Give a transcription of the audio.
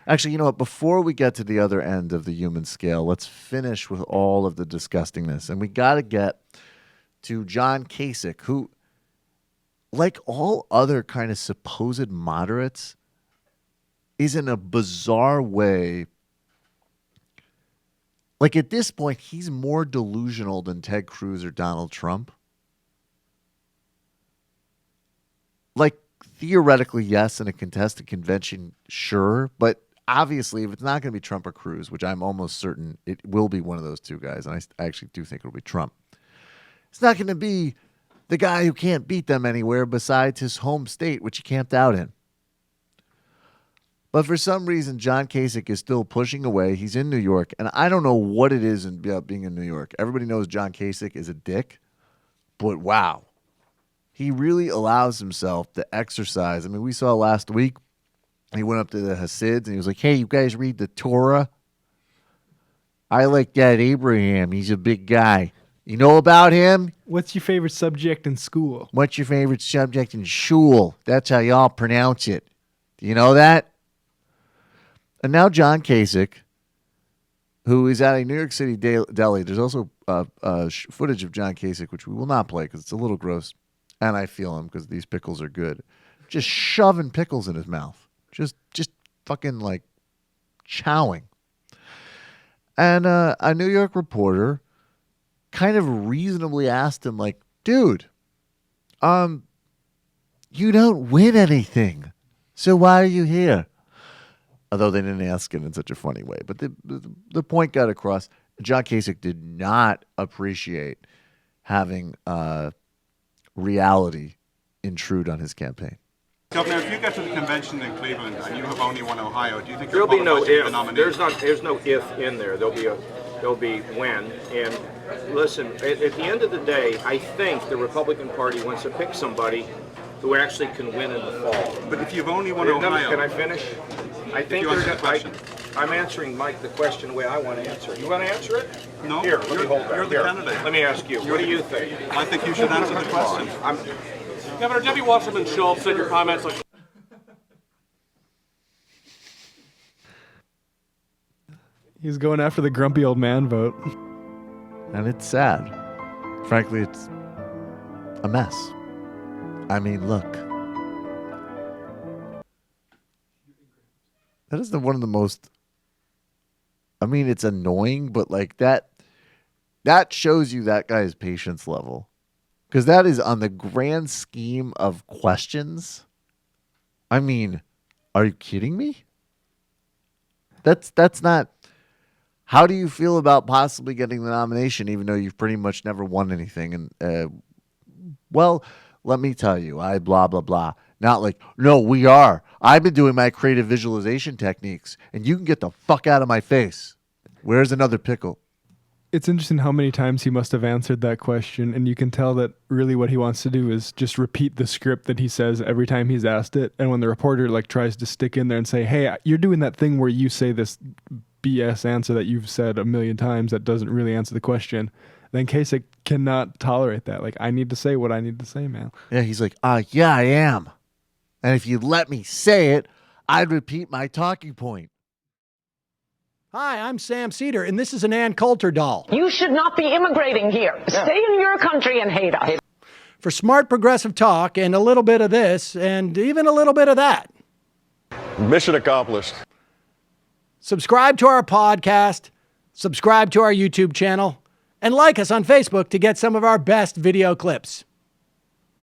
Actually, you know what? Before we get to the other end of the human scale, let's finish with all of the disgustingness. And we got to get to John Kasich, who, like all other kind of supposed moderates, is in a bizarre way. Like at this point, he's more delusional than Ted Cruz or Donald Trump. Like theoretically, yes, in a contested convention, sure. But obviously, if it's not going to be Trump or Cruz, which I'm almost certain it will be one of those two guys, and I actually do think it'll be Trump, it's not going to be the guy who can't beat them anywhere besides his home state, which he camped out in. But for some reason, John Kasich is still pushing away. He's in New York, and I don't know what it is about being in New York. Everybody knows John Kasich is a dick, but wow. He really allows himself to exercise. I mean, we saw last week, he went up to the Hasids, and he was like, hey, you guys read the Torah? I like that Abraham. He's a big guy. You know about him? What's your favorite subject in school? What's your favorite subject in shul? That's how y'all pronounce it. Do you know that? And now John Kasich, who is at a New York City deli. There's also footage of John Kasich, which we will not play because it's a little gross. And I feel him because these pickles are good. Just shoving pickles in his mouth. Just fucking like chowing. And a New York reporter kind of reasonably asked him, like, dude, you don't win anything. So why are you here? Although they didn't ask it in such a funny way. But the point got across. John Kasich did not appreciate having reality intrude on his campaign. Governor, if you get to the convention in Cleveland and you have only won Ohio, do you think there'll be no if? Nominee? There's no if in there. There'll be when. And listen, at the end of the day, I think the Republican Party wants to pick somebody who actually can win in the fall. But if you've only won Ohio, can I finish? I think I'm answering Mike the question the way I want to answer it. You want to answer it? No. Here, let me hold that. You're the candidate. Let me ask you. What do you think? I think you should answer the question. Governor, Debbie Wasserman Schultz said your comments like. He's going after the grumpy old man vote. And it's sad. Frankly, it's a mess. I mean, look. That is one of the most, I mean, it's annoying, but like that shows you that guy's patience level. Because that is on the grand scheme of questions. I mean, are you kidding me? That's not, how do you feel about possibly getting the nomination even though you've pretty much never won anything? And, well, let me tell you, I blah, blah, blah. Not like, no, we are. I've been doing my creative visualization techniques, and you can get the fuck out of my face. Where's another pickle? It's interesting how many times he must have answered that question, and you can tell that really what he wants to do is just repeat the script that he says every time he's asked it. And when the reporter like tries to stick in there and say, hey, you're doing that thing where you say this BS answer that you've said a million times that doesn't really answer the question, then Kasich cannot tolerate that. Like, I need to say what I need to say, man. Yeah, he's like, yeah, I am. And if you let me say it, I'd repeat my talking point. Hi, I'm Sam Seder, and this is an Ann Coulter doll. You should not be immigrating here. Yeah. Stay in your country and hate us. For smart progressive talk and a little bit of this and even a little bit of that. Mission accomplished. Subscribe to our podcast, subscribe to our YouTube channel, and like us on Facebook to get some of our best video clips.